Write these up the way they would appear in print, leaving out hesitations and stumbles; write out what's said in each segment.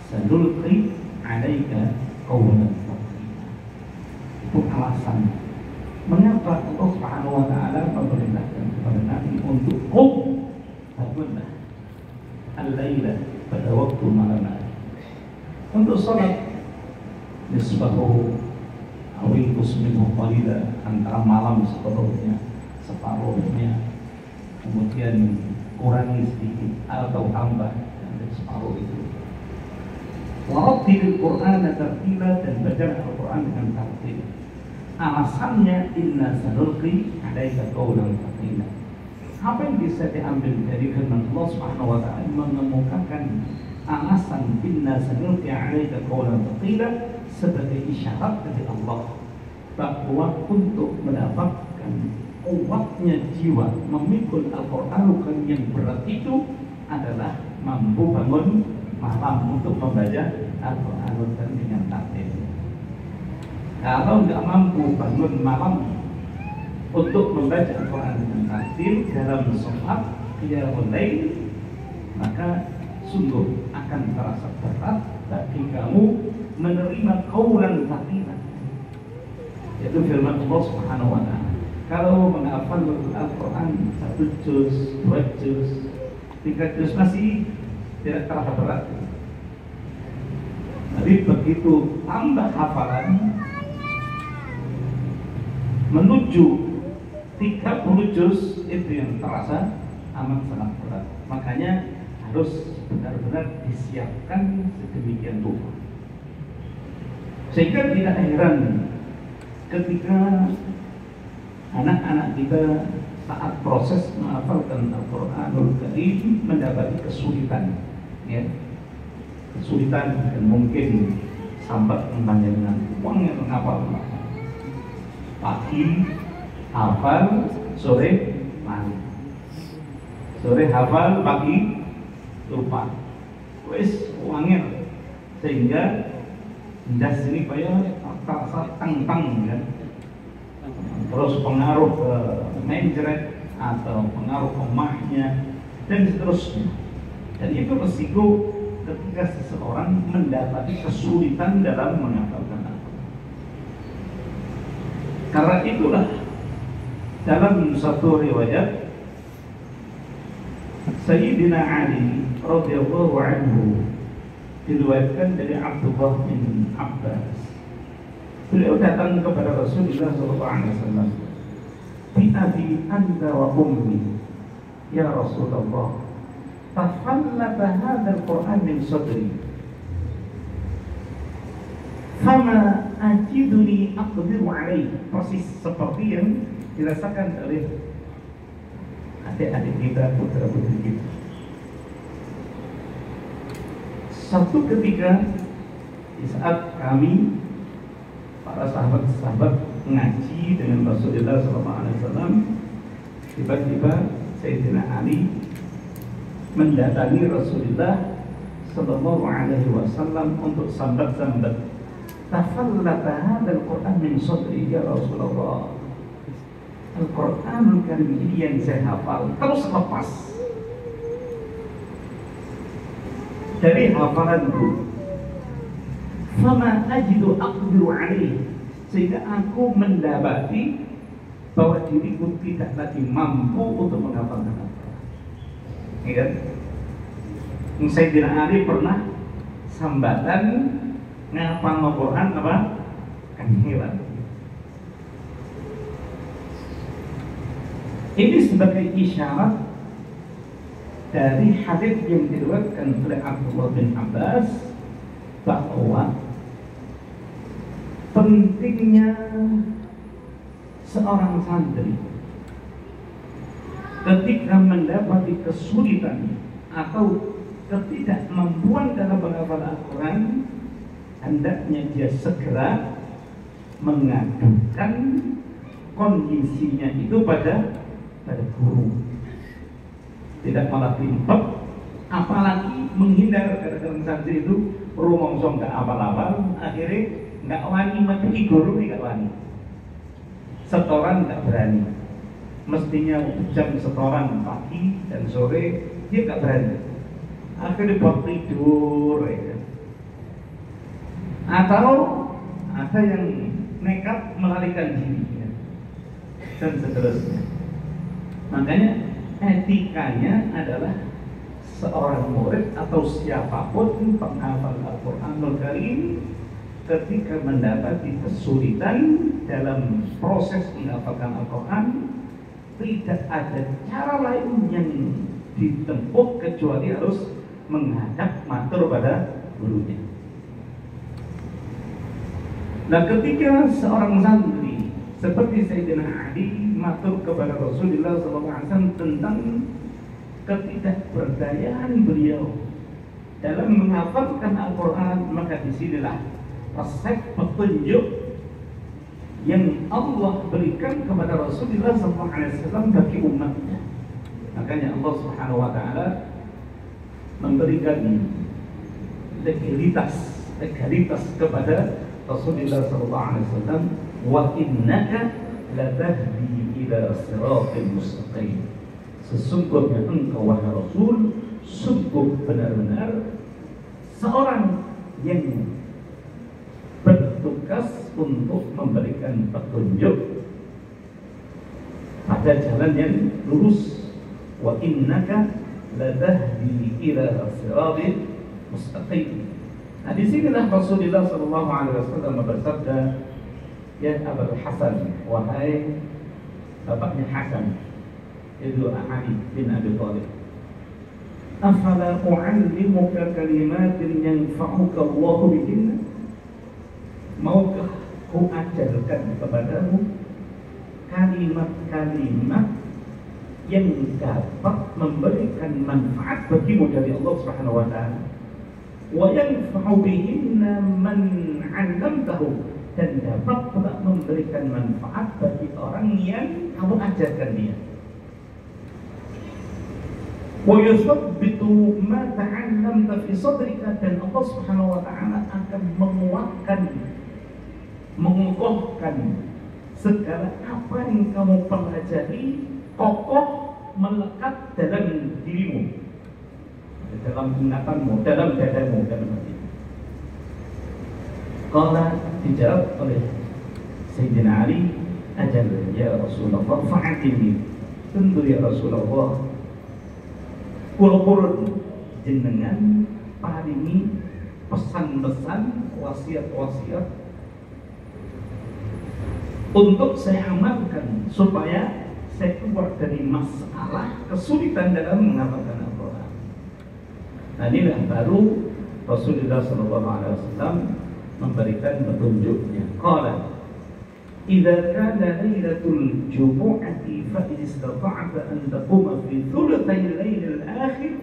sanulqi 'alaika qawlan thaqila. Itu alasan mengapa Allah Subhanahu wa taala memerintahkan kepada Nabi untuk bangunlah al-laila pada waktu malam hari untuk salat nisbahu awil kusmihu qalila, antara malam separuhnya, kemudian kurangi sedikit atau tambah dari separuh itu. Warattilil Qur'ana tartila, dan baca Al-Quran dengan tartil. Alasannya inna sanulqi 'alaika qawlan thaqila. Apa yang bisa diambil dari firman Allah Subhanahu wa taala mengemukakan alasan inna sanulqi 'alaika qawlan thaqila sebagai isyarat dari Allah bahwa untuk mendapatkan kuatnya jiwa memikul Al-Qur'an yang berat itu adalah mampu bangun malam untuk membaca Al-Qur'an dengan tartil. Kalau nggak mampu bangun malam untuk membaca Al-Quran dengan tartil dalam sholat qiyamul lail, maka sungguh akan terasa berat bagi kamu menerima qawlan thaqilan, yaitu firman Allah Subhanahu wa taala. Kalau menghafal Al-Quran 1 juz, 2 juz, 3 juz masih tidak terasa berat. Tapi begitu tambah hafalan menuju 30 juz, itu yang terasa amat sangat berat. Makanya harus benar-benar disiapkan sedemikian rupa, sehingga tidak heran ketika anak-anak kita saat proses menghafalkan Al-Quranul Karim mendapati kesulitan, ya, kesulitan, dan mungkin sambat tentangnya dengan uang yang menghafal. Pagi hafal, sore lali. Sore hafal, pagi lupa. Wes wangir, sehingga ndas ini kayak terasa tang-tang kan. Terus pengaruh ke menjret atau pengaruh ke mahnya dan seterusnya. Dan itu resiko ketika seseorang mendapati kesulitan dalam menghafalkan Al-Quran. Karena itulah dalam satu riwayat Sayyidina Ali radhiyallahu anhu diriwayatkan dari Abdullah bin Abbas, beliau datang kepada Rasulullah SAW, bi abi anta wa ummi ya Rasulullah, tafallata hadzal Qur'an min sadri, fama ajiduni aqdiru alaih. Persis seperti yang dirasakan oleh adik-adik kita, putra-putri kita. Satu ketika di saat kami para sahabat-sahabat ngaji dengan Rasulullah SAW, tiba-tiba Sayyidina Ali mendatangi Rasulullah SAW untuk sambat-sambat, tafallata hadzal Qur'an min sadri ya Rasulullah. Al-Qur'anul Karim ini yang saya hafal terus lepas dari hafalanku. Fama ajidu aqdiru alaih, sehingga aku mendapati bahwa diriku tidak lagi mampu untuk menghafalkan Al-Qur'an. Ya, Sayyidina Ali pernah sambatan ngapal Al-Quran apa? Kanhilan. Ini sebagai isyarat dari hadits yang diriwayatkan oleh Abdullah bin Abbas bahwa pentingnya seorang santri ketika mendapati kesulitan atau ketidakmampuan dalam menghafal Al-Quran, hendaknya dia segera mengadukan kondisinya itu pada guru, tidak malah timpek, apalagi menghindar. Kadang-kadang santri itu rumongso nggak apal-apal, akhirnya nggak wani metuki guru, nggak wani setoran, nggak berani. Mestinya jam setoran pagi dan sore dia nggak berani, akhirnya buat tidur ya. atau ada yang nekat melarikan diri dan seterusnya. Makanya etikanya adalah seorang murid atau siapapun penghafal Al-Quranul Karim ketika mendapati kesulitan dalam proses menghafalkan Al-Quran, tidak ada cara lain yang ditempuh kecuali harus menghadap matur pada gurunya. Nah, ketika seorang santri seperti Sayyidina Ali matur kepada Rasulullah SAW tentang ketidakberdayaan beliau dalam menghafalkan Al-Quran, maka disinilah resep petunjuk yang Allah berikan kepada Rasulullah SAW bagi umatnya. Makanya Allah Subhanahu Wa Taala memberikan legalitas kepada Rasulullah SAW. Wa innaka latahdi ila siratal mustaqim. Sesungguhnya engkau wahai Rasul, sungguh benar-benar seorang yang bertugas untuk memberikan petunjuk pada jalan yang lurus. Wa innaka latahdi ila siratal mustaqim. Nah, disinilah Rasulullah SAW bersabda, ya Abul Hasan, wahai bapaknya Hasan, itu Ali bin Abi Thalib, afala u'allimuka kalimatin yanfa'uka Allah bihinna, maukah ku ajarkan kepadamu kalimat-kalimat yang dapat memberikan manfaat bagimu dari Allah Subhanahu wa taala, wa yanfa'u bihinna man 'allamtahu, dan dapat pula memberikan manfaat bagi orang yang kamu ajarkan dia. Wa yusabbitu ma ta'allamta fi sadrika, dan Allah Subhanahu wa taala akan menguatkan, mengukuhkan segala apa yang kamu pelajari kokoh melekat dalam dirimu, dalam ingatanmu, dalam dadamu, dalam hati. Qala, dijawab oleh Sayyidina Ali, ajal ya Rasulullah, fa'atini, tentu ya Rasulullah, kulurun jenengan paringi pesan-pesan, wasiat-wasiat untuk saya amalkan supaya saya keluar dari masalah kesulitan dalam menghafalkan Al-Quran. Nah, inilah baru Rasulullah SAW memberikan petunjuknya. Qala, idza kana lailatul jumu'ati fa in istata'ta an taquma fi thuluthay al-lail al-akhir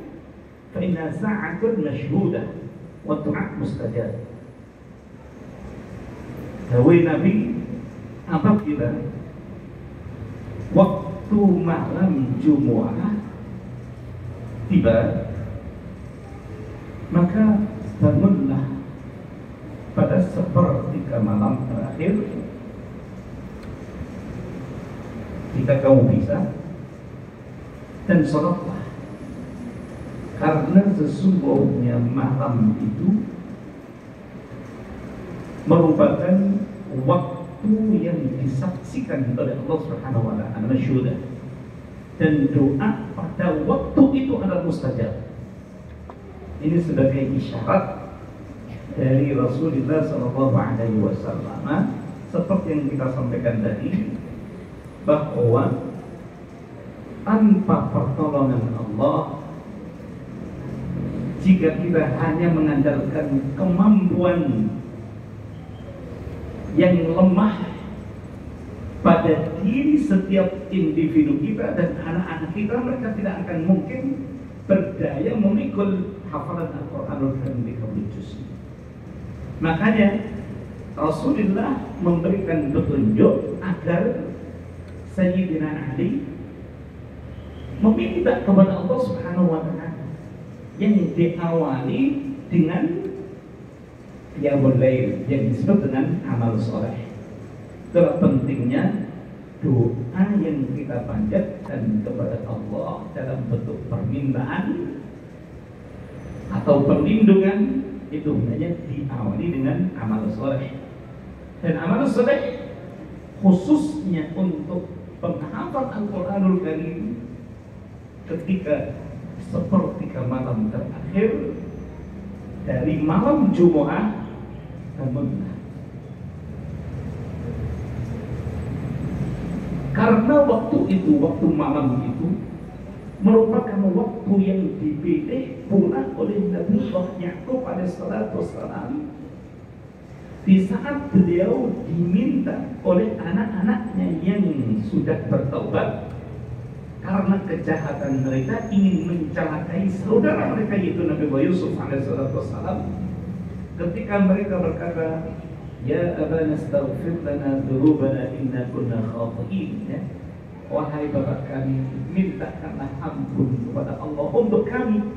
fa inna sa'atun mashhudah wa du'a mustajab. Dawai Nabi, apabila waktu malam Jumu'ah tiba, maka bangunlah pada sepertiga malam terakhir jika kamu bisa, dan sholatlah, karena sesungguhnya malam itu merupakan waktu yang disaksikan oleh Allah Subhanahu wa taala, masyhudah, dan doa pada waktu itu adalah mustajab. Ini sebagai isyarat dari Rasulullah SAW, seperti yang kita sampaikan tadi, bahwa tanpa pertolongan Allah, jika kita hanya mengandalkan kemampuan yang lemah pada diri setiap individu kita dan anak-anak kita, mereka tidak akan mungkin berdaya memikul hafalan Al-Quranul Karim di juz. Makanya Rasulullah memberikan petunjuk agar Sayyidina Ali meminta kepada Allah Subhanahu wa taala, yang diawali dengan qiyamul lail, yang disebut dengan amal soleh. Itulah pentingnya doa yang kita panjatkan kepada Allah dalam bentuk permintaan atau perlindungan itu hanya diawali dengan amal soleh. Dan amal soleh khususnya untuk penghafal Al-Quranul Karim ketika sepertiga malam terakhir dari malam Jumat bangunlah. Karena waktu itu, waktu malam itu merupakan waktu yang dipilih pula oleh Nabi Ya'qub alaihissalam di saat beliau diminta oleh anak-anaknya yang sudah bertobat karena kejahatan mereka ingin mencelakai saudara mereka yaitu Nabi Yusuf alaihissalam. Ketika mereka berkata, ya abana astaghfir lana dzunubana inna kunna khati'in, ya, wahai bapak kami, mintakanlah ampun kepada Allah untuk kami,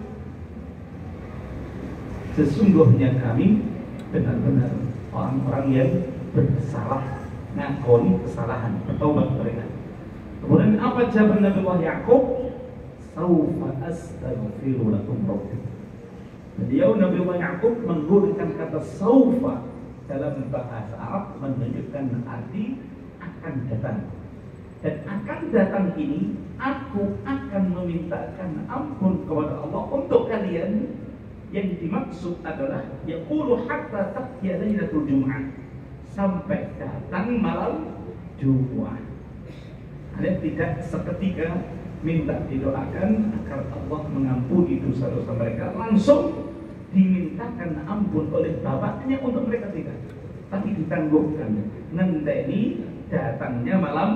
sesungguhnya kami benar-benar orang-orang yang bersalah, ngakoni kesalahan, bertobat mereka. Kemudian apa jawaban Nabi Ya'qub? Saufa astaghfiru lakum rabbi. Beliau Nabi Ya'qub menggunakan kata saufa dalam bahasa Arab menunjukkan arti akan datang. Dan akan datang ini aku akan memintakan ampun kepada Allah untuk kalian. Yang dimaksud adalah yaqulu hatta taqya lailatul Jum'ah, sampai datang malam Jumat. Kalian tidak seketika minta didoakan agar Allah mengampuni dosa-dosa mereka, langsung dimintakan ampun oleh bapaknya untuk mereka tidak, tapi ditangguhkan ngenteni datangnya malam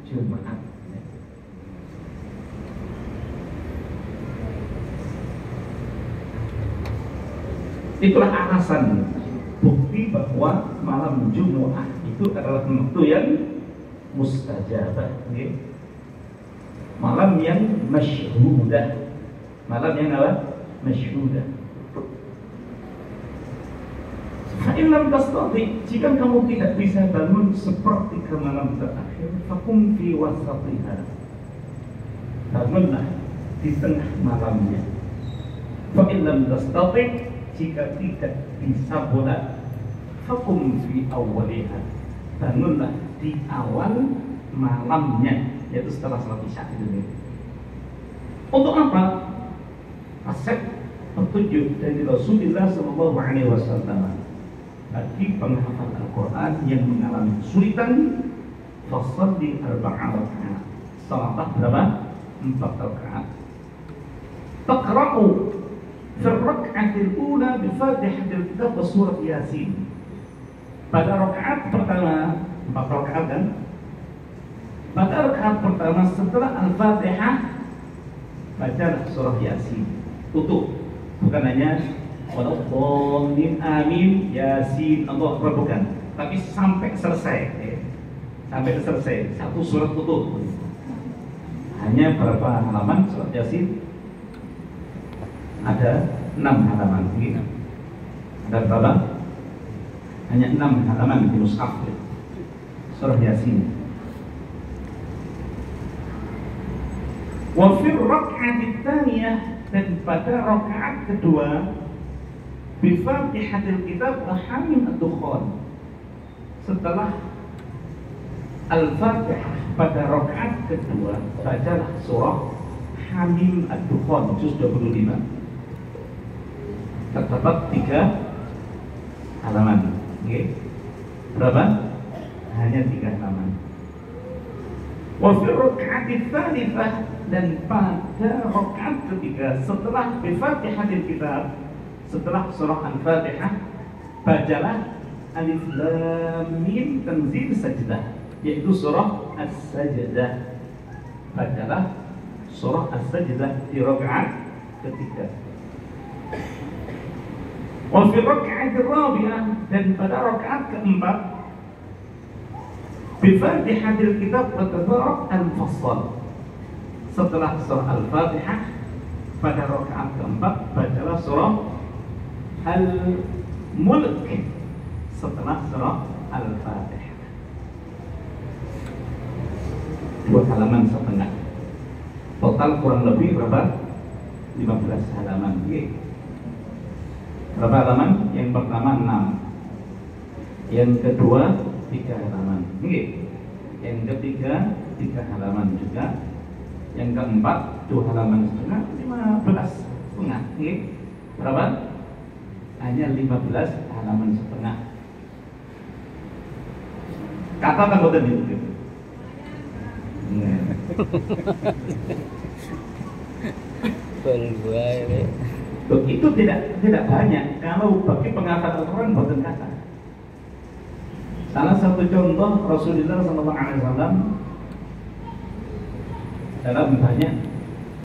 Jumat. Itulah alasan bukti bahwa malam Jumat itu adalah waktu yang mustajabah, okay? Malam yang masyhudah, malam yang apa? Masyhudah. Fa'ilam tastati, jika kamu tidak bisa bangun seperti ke malam terakhir, fakum fi wasatiha, bangunlah di tengah malamnya. Fa'ilam tastati, jika tidak bisa bulat, fakum fi awwaliha, bangunlah di awal malamnya, yaitu setelah salat Isya itu. Untuk apa? Resep petunjuk dari Rasulullah SAW bagi penghafal Al-Quran yang mengalami kesulitan. Fashalli 4 rakaat, salatlah berapa? 4 rakaat. Taqra'u fi ar-rak'atil ula bi Fatihatil Kitab wa surat Yasin. Pada rakaat pertama, 4 rakaat kan? Pada rakaat pertama setelah Al-Fatihah baca surah Yasin, tutup. Bukan hanya walaupun amin Yasin Allah Akbar, bukan, tapi sampai selesai, sampai selesai satu surat tutup. Hanya berapa halaman surat Yasin? Ada 6 halaman, gitu. Ada berapa? Hanya 6 halaman di mushaf surah Yasin. Wa fi rak'ati tsaniyah, dan pada rakaat kedua bi Fatihatil Kitab wa Hamim ad-Dukhan. Setelah Al-Fatihah pada rakaat kedua bacalah surah Hamim ad-Dukhan juz 25. Terdapat 3 halaman. Okay. Berapa? Hanya 3 halaman. Wa fi rak'ati tsalitsah, dan pada rakaat ketiga setelah Al-Fatihah Kitab, setelah surah Al-Fatihah bacalah Alif Lam Mim Tanzil Sajdah, yaitu surah As-Sajdah. Bacalah surah As-Sajdah di rakaat ketiga. Wa fi rak'at rabi'ah, dan pada rakaat keempat bi Fatihatil Kitab wa Tabarak Al-Fassal. Setelah surah Al-Fatihah pada rakaat keempat bacalah surah Al-Mulk setelah surah Al-Fatihah. 2 halaman setengah. Total kurang lebih berapa? 15 halaman. Berapa halaman? Yang pertama 6, yang kedua 3 halaman. Oke. Yang ketiga 3 halaman juga. Yang keempat 2 halaman setengah, 15 setengah. Oke. Berapa? Hanya 15 halaman setengah. Katakan boten itu. Begitu tidak banyak. Kalau bagi penghafal Al-Quran boten kata. Salah satu contoh Rasulullah SAW dalam banyak